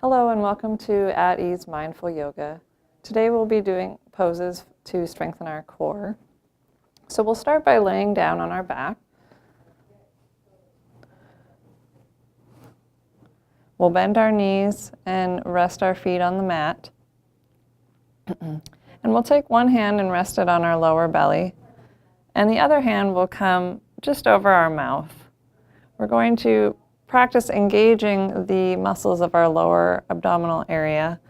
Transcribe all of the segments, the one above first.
Hello and welcome to At Ease Mindful Yoga. Today we'll be doing poses to strengthen our core. So we'll start by laying down on our back. We'll bend our knees and rest our feet on the mat. And we'll take one hand and rest it on our lower belly, and the other hand will come just over our mouth. We're going to practice engaging the muscles of our lower abdominal area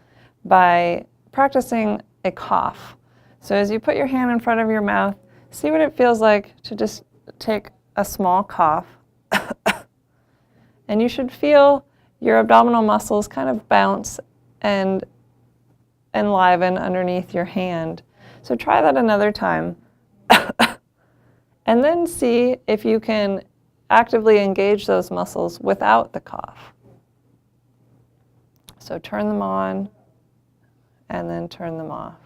by practicing a cough. So as you put your hand in front of your mouth, see what it feels like to just take a small cough. And you should feel your abdominal muscles kind of bounce and enliven underneath your hand. So try that another time. And then see if you can actively engage those muscles without the cough. So turn them on and then turn them off.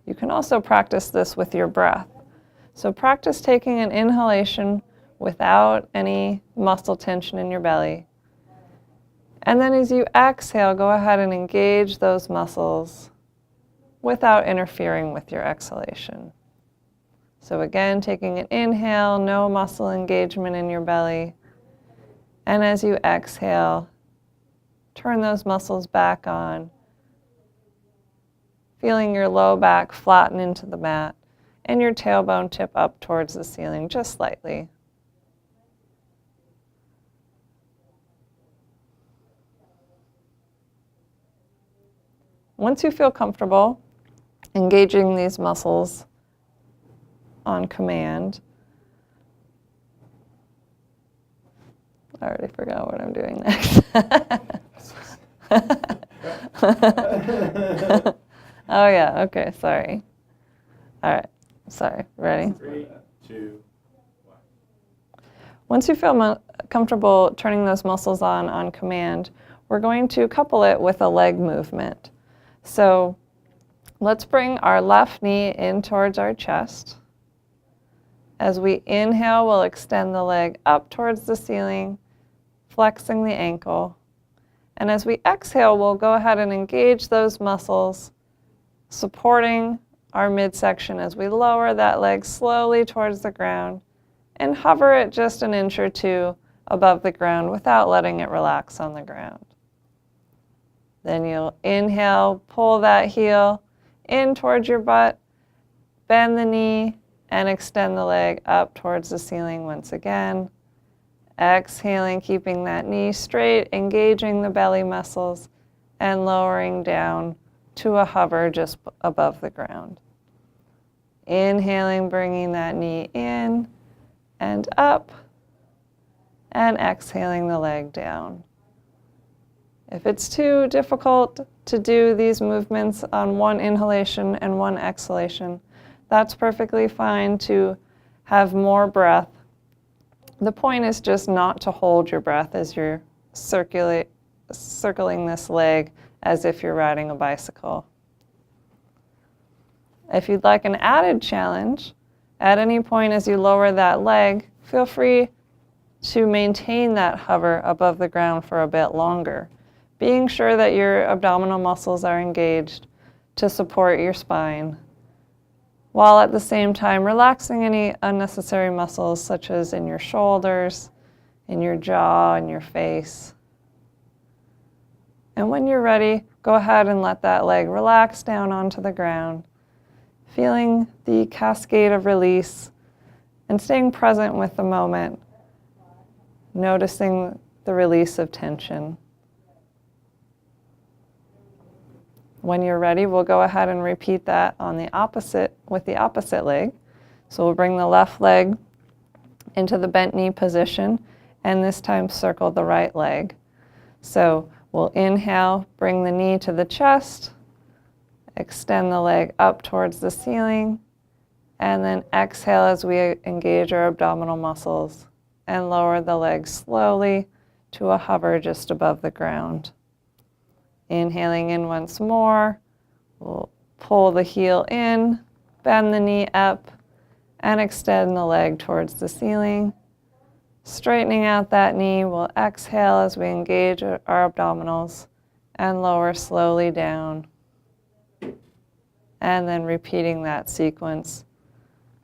You can also practice this with your breath. So practice taking an inhalation without any muscle tension in your belly. And then as you exhale, go ahead and engage those muscles without interfering with your exhalation. So again, taking an inhale, no muscle engagement in your belly. And as you exhale, turn those muscles back on, feeling your low back flatten into the mat and your tailbone tip up towards the ceiling just slightly. Once you feel comfortable engaging these muscles on command, I already forgot what I'm doing next. Oh yeah, okay, sorry. All right, sorry, ready? 3, 2, 1. Once you feel comfortable turning those muscles on command, we're going to couple it with a leg movement. So let's bring our left knee in towards our chest. As we inhale, we'll extend the leg up towards the ceiling, flexing the ankle. And as we exhale, we'll go ahead and engage those muscles, supporting our midsection as we lower that leg slowly towards the ground and hover it just an inch or two above the ground without letting it relax on the ground. Then you'll inhale, pull that heel in towards your butt, bend the knee, and extend the leg up towards the ceiling once again. Exhaling, keeping that knee straight, engaging the belly muscles, and lowering down to a hover just above the ground. Inhaling, bringing that knee in and up, and exhaling the leg down. If it's too difficult to do these movements on one inhalation and one exhalation, that's perfectly fine to have more breath. The point is just not to hold your breath as you're circling this leg as if you're riding a bicycle. If you'd like an added challenge, at any point as you lower that leg, feel free to maintain that hover above the ground for a bit longer, being sure that your abdominal muscles are engaged to support your spine, while at the same time relaxing any unnecessary muscles such as in your shoulders, in your jaw, in your face. And when you're ready, go ahead and let that leg relax down onto the ground, feeling the cascade of release and staying present with the moment, noticing the release of tension. When you're ready, we'll go ahead and repeat that on the opposite with the opposite leg. So we'll bring the left leg into the bent knee position and this time circle the right leg. So we'll inhale, bring the knee to the chest, extend the leg up towards the ceiling, and then exhale as we engage our abdominal muscles and lower the leg slowly to a hover just above the ground. Inhaling in once more, we'll pull the heel in, bend the knee up, and extend the leg towards the ceiling. Straightening out that knee, we'll exhale as we engage our abdominals and lower slowly down. And then repeating that sequence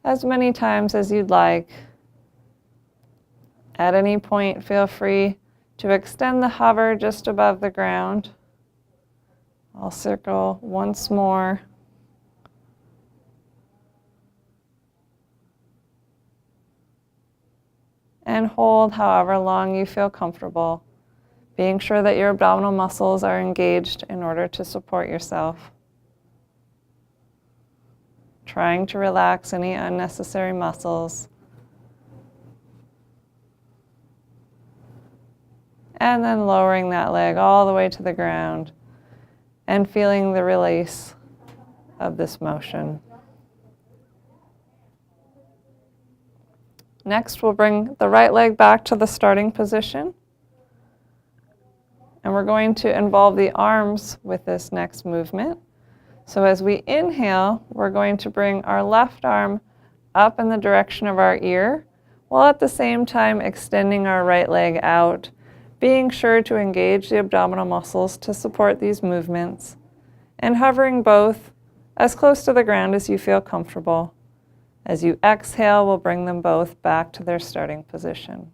as many times as you'd like. At any point, feel free to extend the hover just above the ground. I'll circle once more. And hold however long you feel comfortable, being sure that your abdominal muscles are engaged in order to support yourself. Trying to relax any unnecessary muscles. And then lowering that leg all the way to the ground and feeling the release of this motion. Next, we'll bring the right leg back to the starting position. And we're going to involve the arms with this next movement. So as we inhale, we're going to bring our left arm up in the direction of our ear, while at the same time extending our right leg out, being sure to engage the abdominal muscles to support these movements, and hovering both as close to the ground as you feel comfortable. As you exhale, we'll bring them both back to their starting position.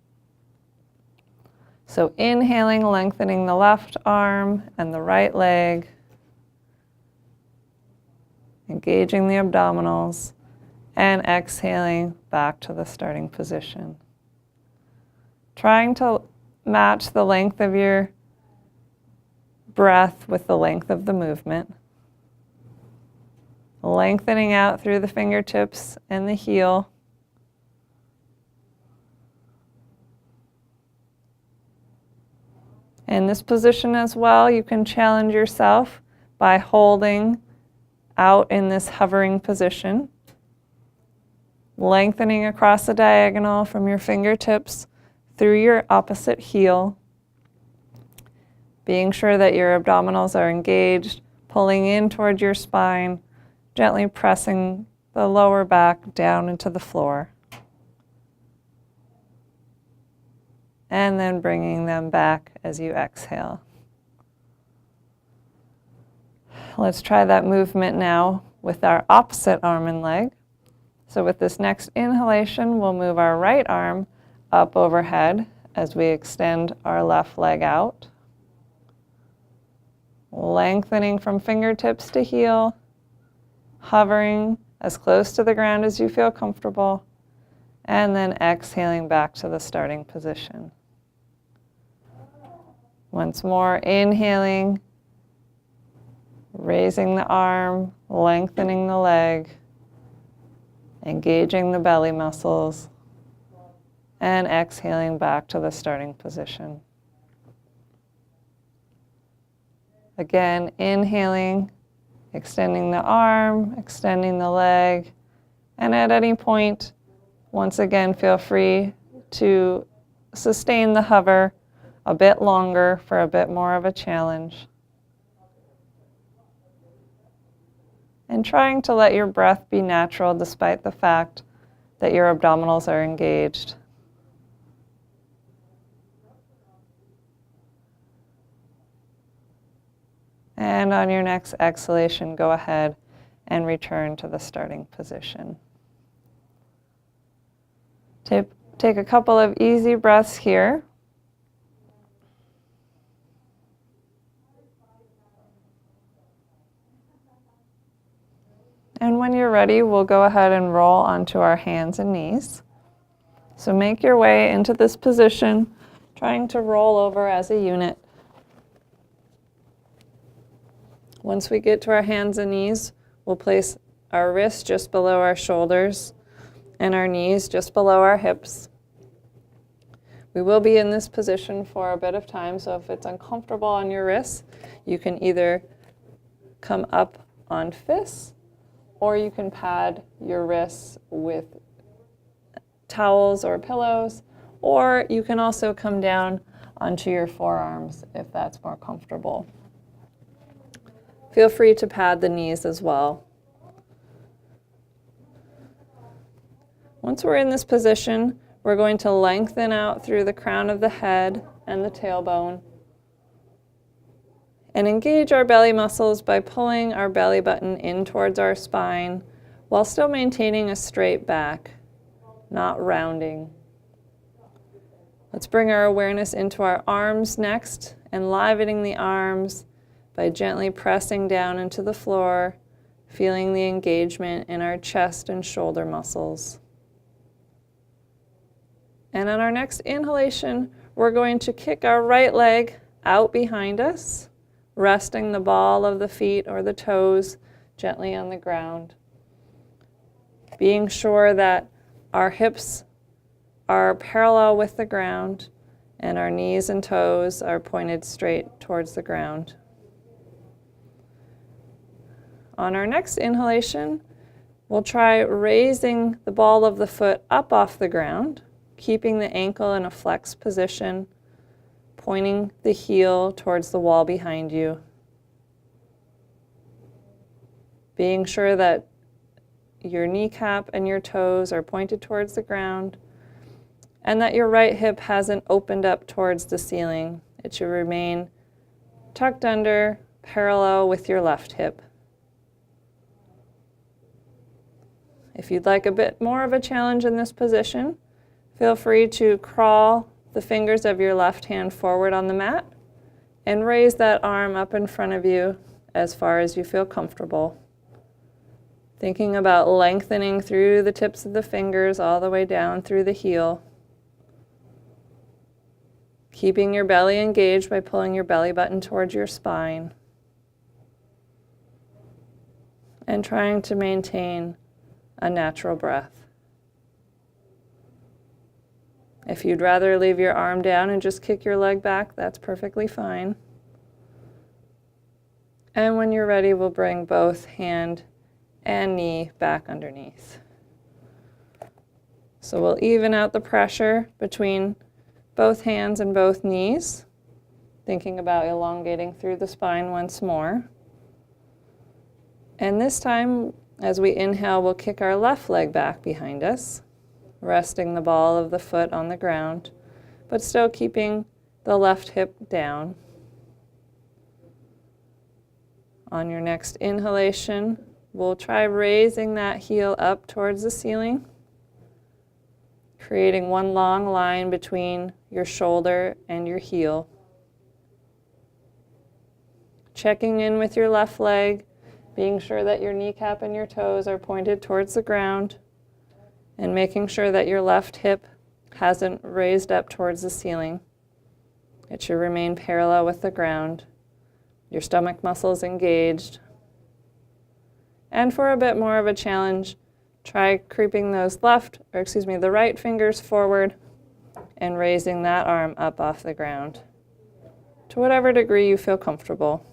So inhaling, lengthening the left arm and the right leg, engaging the abdominals, and exhaling back to the starting position. Trying to match the length of your breath with the length of the movement. Lengthening out through the fingertips and the heel. In this position as well, you can challenge yourself by holding out in this hovering position, lengthening across the diagonal from your fingertips through your opposite heel, being sure that your abdominals are engaged, pulling in towards your spine, gently pressing the lower back down into the floor, and then bringing them back as you exhale. Let's try that movement now with our opposite arm and leg. So with this next inhalation, we'll move our right arm up overhead as we extend our left leg out. Lengthening from fingertips to heel, hovering as close to the ground as you feel comfortable, and then exhaling back to the starting position. Once more, inhaling, raising the arm, lengthening the leg, engaging the belly muscles, and exhaling back to the starting position. Again, inhaling, extending the arm, extending the leg, and at any point, once again, feel free to sustain the hover a bit longer for a bit more of a challenge. And trying to let your breath be natural despite the fact that your abdominals are engaged. And on your next exhalation, go ahead and return to the starting position. Take a couple of easy breaths here. And when you're ready, we'll go ahead and roll onto our hands and knees. So make your way into this position, trying to roll over as a unit. Once we get to our hands and knees, we'll place our wrists just below our shoulders and our knees just below our hips. We will be in this position for a bit of time, so if it's uncomfortable on your wrists, you can either come up on fists, or you can pad your wrists with towels or pillows, or you can also come down onto your forearms if that's more comfortable. Feel free to pad the knees as well. Once we're in this position, we're going to lengthen out through the crown of the head and the tailbone. and engage our belly muscles by pulling our belly button in towards our spine while still maintaining a straight back, not rounding. Let's bring our awareness into our arms next, enlivening the arms by gently pressing down into the floor, feeling the engagement in our chest and shoulder muscles. And on our next inhalation, we're going to kick our right leg out behind us, resting the ball of the feet or the toes gently on the ground. Being sure that our hips are parallel with the ground and our knees and toes are pointed straight towards the ground. On our next inhalation, we'll try raising the ball of the foot up off the ground, keeping the ankle in a flexed position, pointing the heel towards the wall behind you. Being sure that your kneecap and your toes are pointed towards the ground, and that your right hip hasn't opened up towards the ceiling. It should remain tucked under, parallel with your left hip. If you'd like a bit more of a challenge in this position, feel free to crawl the fingers of your left hand forward on the mat and raise that arm up in front of you as far as you feel comfortable. Thinking about lengthening through the tips of the fingers all the way down through the heel. Keeping your belly engaged by pulling your belly button towards your spine. And trying to maintain a natural breath. If you'd rather leave your arm down and just kick your leg back, that's perfectly fine. And when you're ready, we'll bring both hand and knee back underneath. So we'll even out the pressure between both hands and both knees, thinking about elongating through the spine once more. And this time, as we inhale, we'll kick our left leg back behind us, resting the ball of the foot on the ground, but still keeping the left hip down. On your next inhalation, we'll try raising that heel up towards the ceiling, creating one long line between your shoulder and your heel. Checking in with your left leg, being sure that your kneecap and your toes are pointed towards the ground, and making sure that your left hip hasn't raised up towards the ceiling. It should remain parallel with the ground. Your stomach muscles engaged. And for a bit more of a challenge, try creeping those the right fingers forward and raising that arm up off the ground to whatever degree you feel comfortable.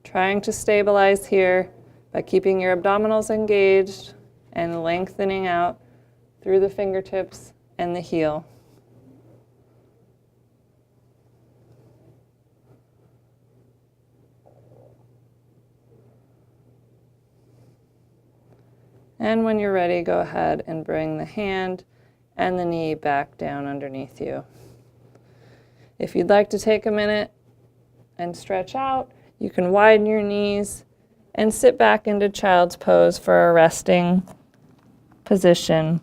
Trying to stabilize here by keeping your abdominals engaged and lengthening out through the fingertips and the heel. And when you're ready, go ahead and bring the hand and the knee back down underneath you. If you'd like to take a minute and stretch out, you can widen your knees and sit back into child's pose for a resting position.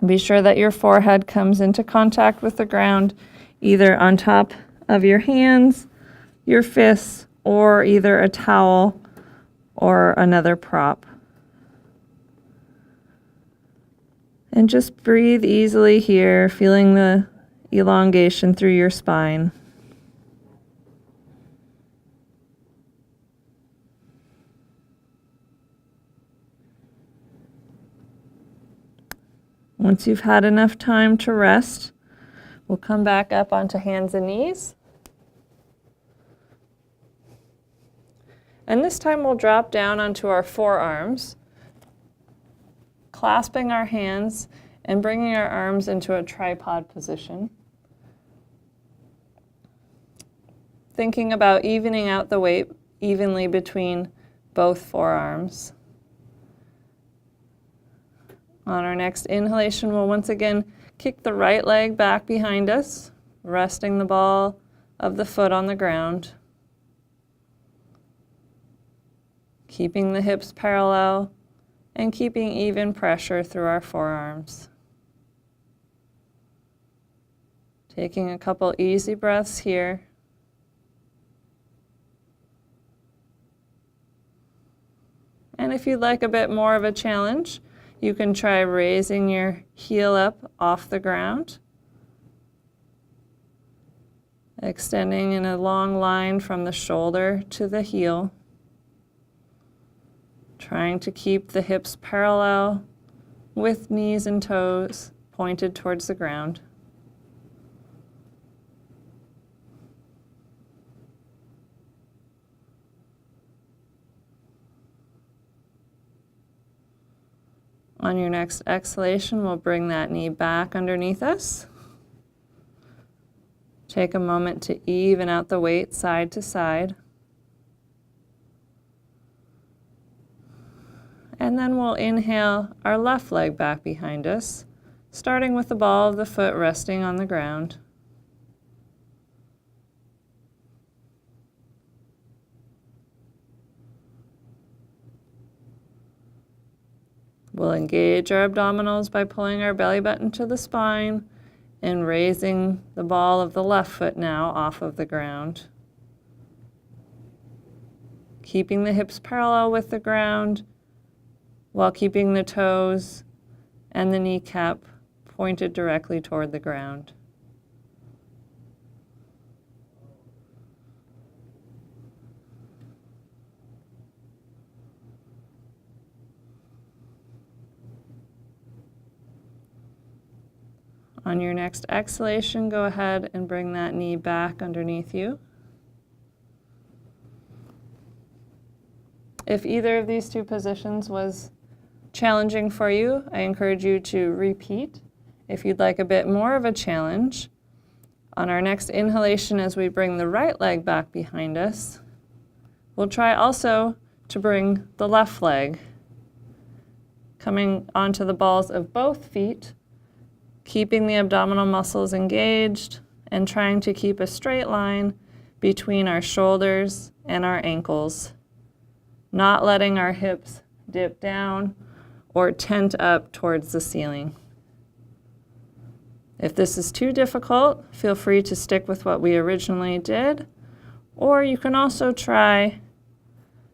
Be sure that your forehead comes into contact with the ground, either on top of your hands, your fists, or either a towel or another prop. And just breathe easily here, feeling the elongation through your spine. Once you've had enough time to rest, we'll come back up onto hands and knees. And this time we'll drop down onto our forearms, clasping our hands and bringing our arms into a tripod position. Thinking about evening out the weight evenly between both forearms. On our next inhalation, we'll once again kick the right leg back behind us, resting the ball of the foot on the ground. keeping the hips parallel and keeping even pressure through our forearms. Taking a couple easy breaths here. And if you'd like a bit more of a challenge, you can try raising your heel up off the ground, extending in a long line from the shoulder to the heel, trying to keep the hips parallel with knees and toes pointed towards the ground. On your next exhalation, we'll bring that knee back underneath us. Take a moment to even out the weight side to side. And then we'll inhale our left leg back behind us, starting with the ball of the foot resting on the ground. We'll engage our abdominals by pulling our belly button to the spine and raising the ball of the left foot now off of the ground. Keeping the hips parallel with the ground while keeping the toes and the kneecap pointed directly toward the ground. On your next exhalation, go ahead and bring that knee back underneath you. If either of these two positions was challenging for you, I encourage you to repeat. If you'd like a bit more of a challenge, on our next inhalation as we bring the right leg back behind us, we'll try also to bring the left leg coming onto the balls of both feet, keeping the abdominal muscles engaged and trying to keep a straight line between our shoulders and our ankles, not letting our hips dip down or tent up towards the ceiling. If this is too difficult, feel free to stick with what we originally did, or you can also try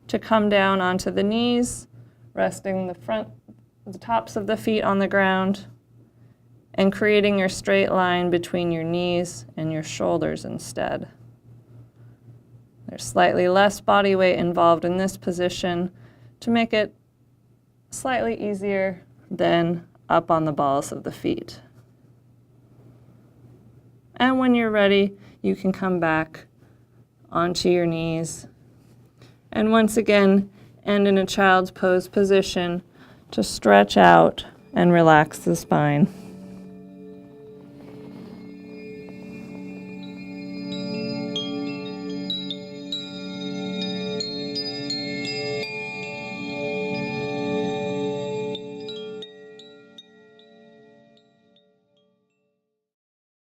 to come down onto the knees, resting the tops of the feet on the ground, and creating your straight line between your knees and your shoulders instead. There's slightly less body weight involved in this position to make it slightly easier than up on the balls of the feet. And when you're ready, you can come back onto your knees. And once again, end in a child's pose position to stretch out and relax the spine.